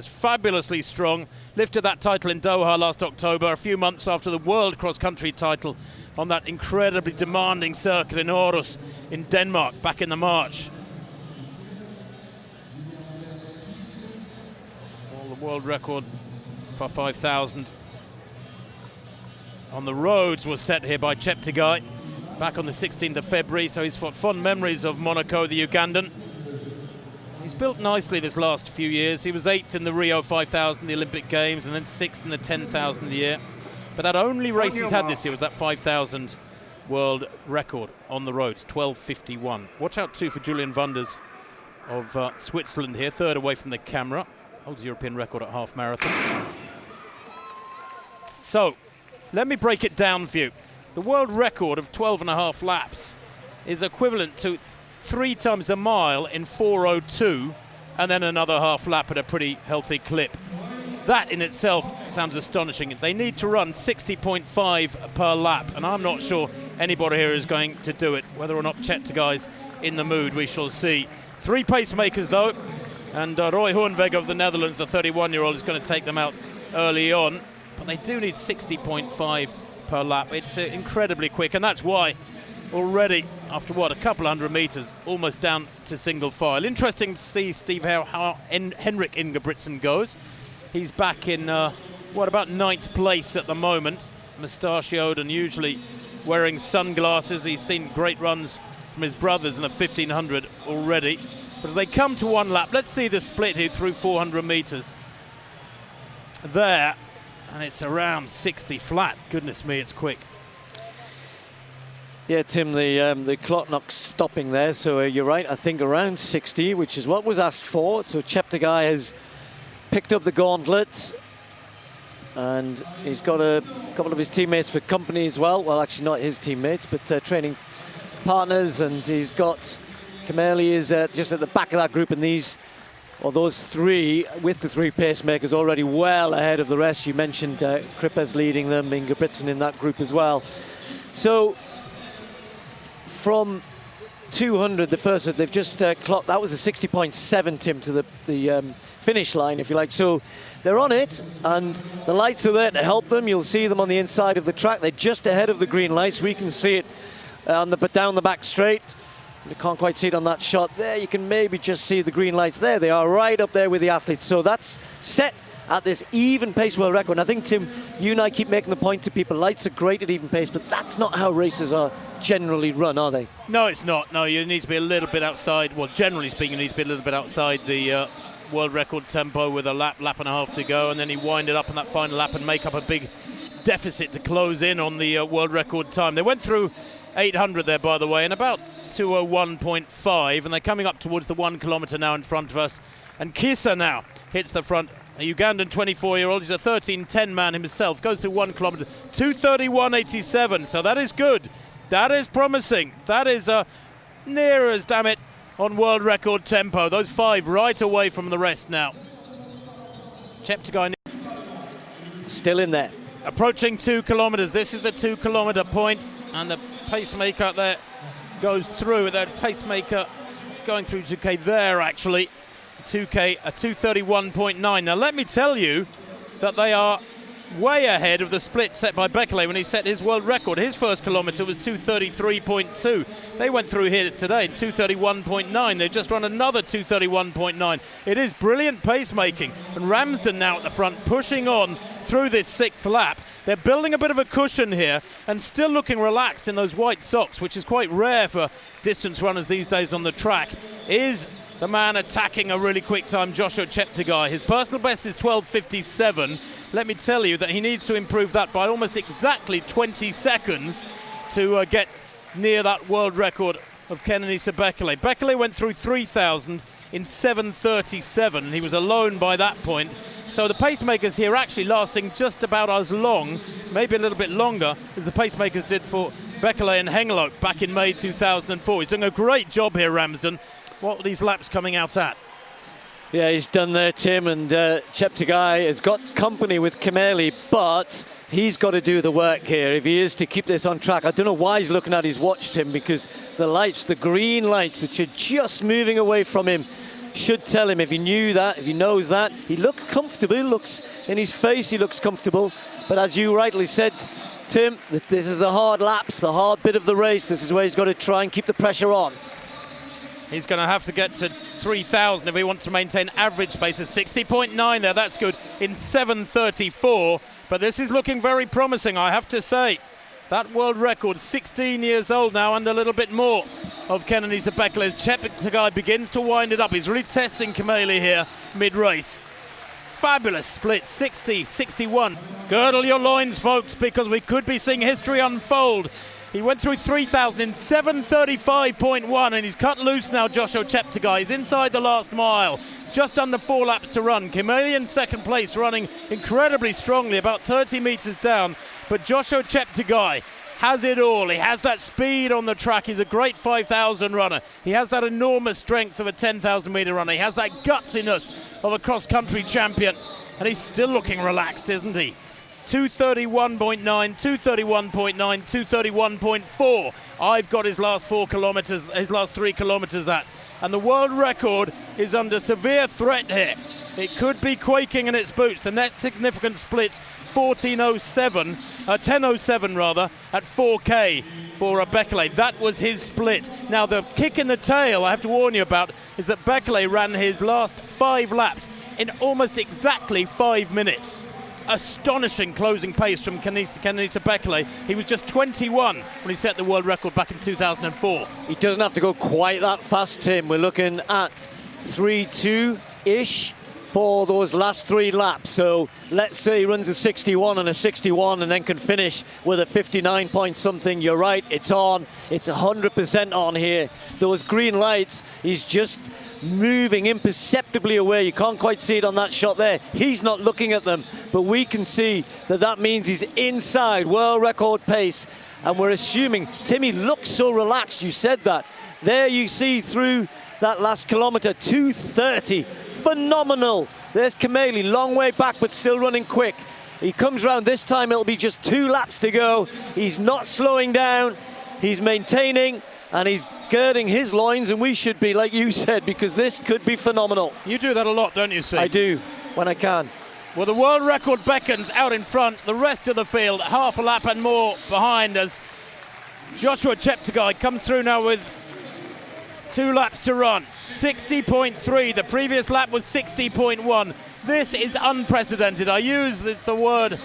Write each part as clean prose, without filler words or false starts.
Fabulously strong, lifted that title in Doha last October, a few months after the world cross-country title on that incredibly demanding circuit in Aarhus in Denmark back in the March. Well, the world record for 5,000 on the roads was set here by Cheptegei back on the 16th of February, so he's got fond memories of Monaco, the Ugandan. He's built nicely this last few years. He was 8th in the Rio 5000, the Olympic Games, and then 6th in the 10,000 of the year. But that only race he's had this year was that 5,000 world record on the roads, 12:51. Watch out too for Julian Wunders of Switzerland here, third away from the camera. Holds European record at half marathon. So, let me break it down for you. The world record of 12.5 laps is equivalent to 3 times a mile in 4:02, and then another half lap at a pretty healthy clip. That in itself sounds astonishing. They need to run 60.5 per lap, and I'm not sure anybody here is going to do it. Whether or not Cheptegei's in the mood, we shall see. 3 pacemakers though, and Roy Hoornweg of the Netherlands, the 31-year-old, is going to take them out early on. But they do need 60.5 per lap. It's incredibly quick, and that's why already, after what, a couple hundred meters, almost down to single file. Interesting to see, Steve, how Henrik Ingebrigtsen goes. He's back in, about 9th place at the moment. Mustachioed and usually wearing sunglasses. He's seen great runs from his brothers in the 1500 already. But as they come to one lap, let's see the split here through 400 meters. There, and it's around 60 flat. Goodness me, it's quick. Yeah, Tim, the clock not stopping there, so you're right, I think around 60, which is what was asked for. So Cheptegei has picked up the gauntlet, and he's got a couple of his teammates for company as well. Well, actually not his teammates, but training partners, and he's got Kameli is just at the back of that group, and those 3, with the 3 pacemakers already well ahead of the rest. You mentioned Krippes leading them, Ingebrigtsen in that group as well. So from 200, the first, they've just clocked, that was a 60.7, Tim, to the finish line, if you like. So they're on it, and the lights are there to help them. You'll see them on the inside of the track. They're just ahead of the green lights. We can see it down the back straight. You can't quite see it on that shot there. You can maybe just see the green lights there. They are right up there with the athletes. So that's set at this even pace world record. And I think, Tim, you and I keep making the point to people, lights are great at even pace, but that's not how races are generally run, are they? No, it's not. No, you need to be a little bit outside. Well, generally speaking, you need to be a little bit outside the world record tempo with a lap and a half to go, and then you wind it up on that final lap and make up a big deficit to close in on the world record time. They went through 800 there, by the way, in about 2:01.5, and they're coming up towards the 1 kilometre now in front of us. And Kisa now hits the front. A Ugandan 24-year-old, he's a 13:10 man himself, goes through 1 kilometre, 2:31.87, so that is good. That is promising. That is near as, damn it, on world record tempo. Those 5 right away from the rest now. Cheptegei still in there. Approaching 2 kilometres. This is the 2 kilometre point, and the pacemaker there goes through. That pacemaker going through 2K there, actually. 2K, a 2:31.9. Now, let me tell you that they are way ahead of the split set by Bekele when he set his world record. His first kilometre was 2:33.2. They went through here today in 2:31.9. They've just run another 2:31.9. It is brilliant pacemaking. And Ramsden now at the front, pushing on through this 6th lap. They're building a bit of a cushion here and still looking relaxed in those white socks, which is quite rare for distance runners these days on the track. Is the man attacking a really quick time, Joshua Cheptegei. His personal best is 12:57. Let me tell you that he needs to improve that by almost exactly 20 seconds to get near that world record of kenenisa Bekele. Bekele went through 3,000 in 7:37. He was alone by that point. So the pacemakers here actually lasting just about as long, maybe a little bit longer, as the pacemakers did for Bekele and Hengelo back in May 2004. He's doing a great job here, Ramsden. What are these laps coming out at? Yeah, he's done there, Tim, and Cheptegei has got company with Kameli, but he's got to do the work here if he is to keep this on track. I don't know why he's looking at his watch, Tim, because the lights, the green lights, which are just moving away from him, should tell him if he knew that, if he knows that. He looks comfortable, he looks in his face, he looks comfortable. But as you rightly said, Tim, that this is the hard laps, the hard bit of the race. This is where he's got to try and keep the pressure on. He's going to have to get to 3,000 if he wants to maintain average pace of 60.9 there. That's good in 7:34. But this is looking very promising, I have to say. That world record, 16 years old now, and a little bit more of kenenisa Bekele. Cheptegei begins to wind it up. He's really testing Kimeli here mid-race. Fabulous split, 60, 61. Girdle your loins, folks, because we could be seeing history unfold. He went through 3,000 in 7:35.1, and he's cut loose now, Joshua Cheptegei. He's inside the last mile, just under 4 laps to run. Kimeli in second place, running incredibly strongly, about 30 metres down. But Joshua Cheptegei has it all. He has that speed on the track. He's a great 5,000 runner. He has that enormous strength of a 10,000 metre runner. He has that gutsiness of a cross-country champion. And he's still looking relaxed, isn't he? 2:31.9, 2:31.9, 2:31.4. I've got his last 4 kilometres, his last 3 kilometres at. And the world record is under severe threat here. It could be quaking in its boots. The next significant split's 10:07 rather, at 4K for Bekele. That was his split. Now the kick in the tail I have to warn you about is that Bekele ran his last 5 laps in almost exactly 5 minutes. Astonishing closing pace from kenenisa Bekele. He was just 21 when he set the world record back in 2004. He doesn't have to go quite that fast, Tim. We're looking at 3:2-ish for those last 3 laps. So let's say he runs a 61 and a 61 and then can finish with a 59 point something. You're right, it's on. It's 100% on here. Those green lights, he's just moving imperceptibly away. You can't quite see it on that shot there. He's not looking at them, but we can see that that means he's inside world record pace. And we're assuming, Timmy looks so relaxed, you said that. There you see through that last kilometre, 2:30. Phenomenal. There's Kimeli, long way back, but still running quick. He comes round this time, it'll be just 2 laps to go. He's not slowing down, he's maintaining, and he's girding his loins, and we should be, like you said, because this could be phenomenal. You do that a lot, don't you, Steve? I do, when I can. Well, the world record beckons out in front. The rest of the field, half a lap and more behind as Joshua Cheptegei comes through now with 2 laps to run. 60.3. The previous lap was 60.1. This is unprecedented. I used the word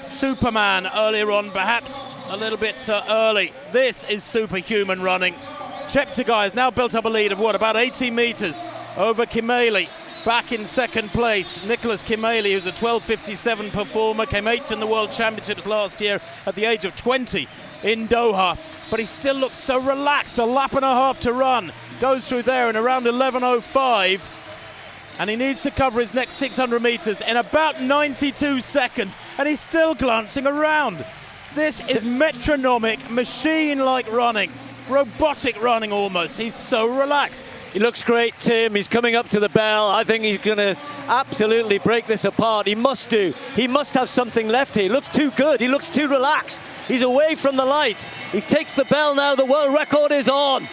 Superman earlier on, perhaps a little bit early. This is superhuman running. Cheptegei has now built up a lead of what, about 80 metres over Kimeli. Back in second place, Nicholas Kimeli, who's a 12:57 performer, came 8th in the World Championships last year at the age of 20 in Doha. But he still looks so relaxed. A lap and a half to run. Goes through there in around 11:05. And he needs to cover his next 600 metres in about 92 seconds. And he's still glancing around. This is metronomic, machine-like running. Robotic running almost. He's so relaxed. He looks great, Tim. He's coming up to the bell. I think he's going to absolutely break this apart. He must do. He must have something left here. He looks too good. He looks too relaxed. He's away from the lights. He takes the bell now. The world record is on.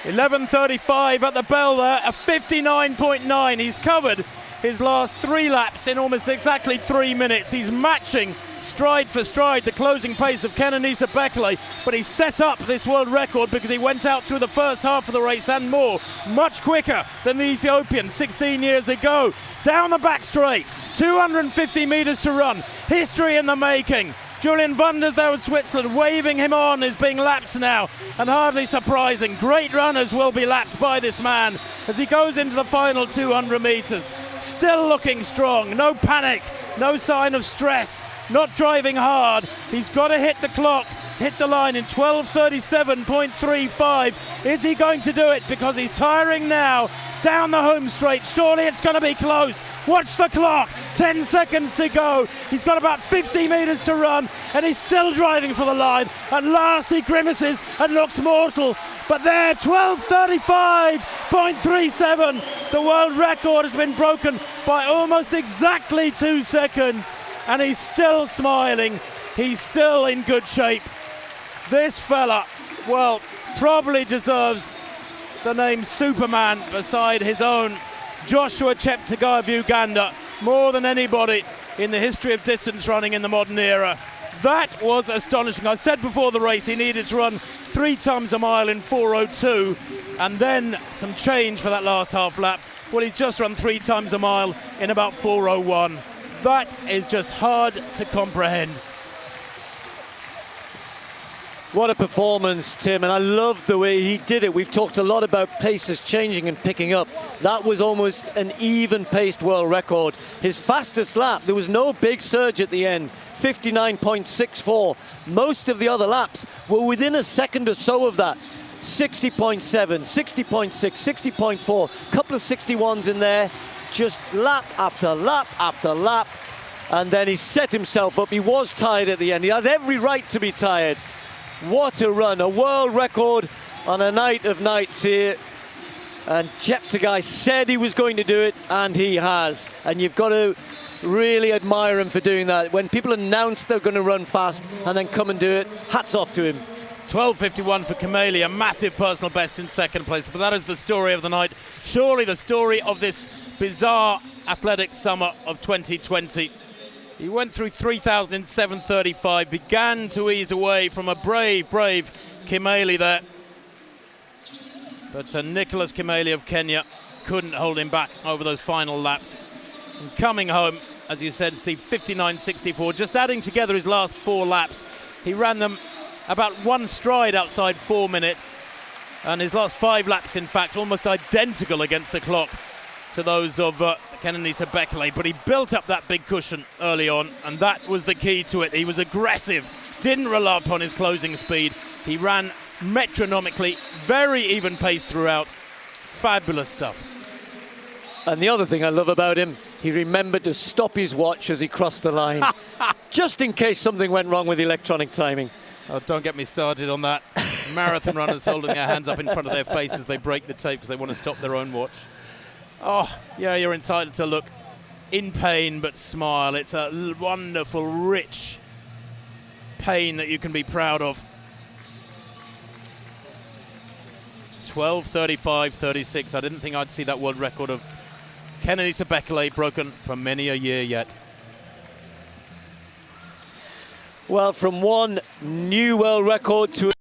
11:35 at the bell there, a 59.9. He's covered his last 3 laps in almost exactly 3 minutes. He's matching stride for stride the closing pace of kenenisa Bekele, but he set up this world record because he went out through the first half of the race and more, much quicker than the Ethiopian 16 years ago. Down the back straight, 250 metres to run, history in the making. Julian Wunders there with Switzerland, waving him on, is being lapped now, and hardly surprising. Great runners will be lapped by this man as he goes into the final 200 metres. Still looking strong, no panic, no sign of stress, not driving hard. He's got to hit the clock, hit the line in 12:37.35. Is he going to do it? Because he's tiring now. Down the home straight, surely it's going to be close. Watch the clock, 10 seconds to go. He's got about 50 metres to run, and he's still driving for the line. At last he grimaces and looks mortal. But there, 12:35.37. The world record has been broken by almost exactly 2 seconds. And he's still smiling. He's still in good shape. This fella, well, probably deserves the name Superman beside his own Joshua Cheptegei of Uganda, more than anybody in the history of distance running in the modern era. That was astonishing. I said before the race he needed to run 3 times a mile in 4:02 and then some change for that last half lap. Well, he's just run 3 times a mile in about 4:01. That is just hard to comprehend. What a performance, Tim, and I love the way he did it. We've talked a lot about paces changing and picking up. That was almost an even-paced world record. His fastest lap, there was no big surge at the end, 59.64. Most of the other laps were within a second or so of that. 60.7, 60.6, 60.4, couple of 61s in there, just lap after lap after lap, and then he set himself up. He was tired at the end. He has every right to be tired. What a run, a world record on a night of nights here. And Cheptegei said he was going to do it, and he has. And you've got to really admire him for doing that. When people announce they're going to run fast and then come and do it, hats off to him. 12:51 for Kimeli, a massive personal best in second place. But that is the story of the night. Surely the story of this bizarre athletic summer of 2020. He went through 3,000 in 7:35, began to ease away from a brave Kimeli there. But Nicholas Kimeli of Kenya couldn't hold him back over those final laps. And coming home, as you said, Steve, 59.64, just adding together his last 4 laps. He ran them about one stride outside 4 minutes. And his last 5 laps, in fact, almost identical against the clock to those of kenenisa bekele, but he built up that big cushion early on, and that was the key to it. He was aggressive, didn't rely upon his closing speed. He ran metronomically, very even pace throughout. Fabulous stuff. And the other thing I love about him, he remembered to stop his watch as he crossed the line, just in case something went wrong with electronic timing. Oh, don't get me started on that. Marathon runners holding their hands up in front of their faces, they break the tape because they want to stop their own watch. Oh, yeah, you're entitled to look in pain but smile. It's a wonderful, rich pain that you can be proud of. 12:35.36. I didn't think I'd see that world record of kenenisa bekele broken for many a year yet. Well, from one new world record to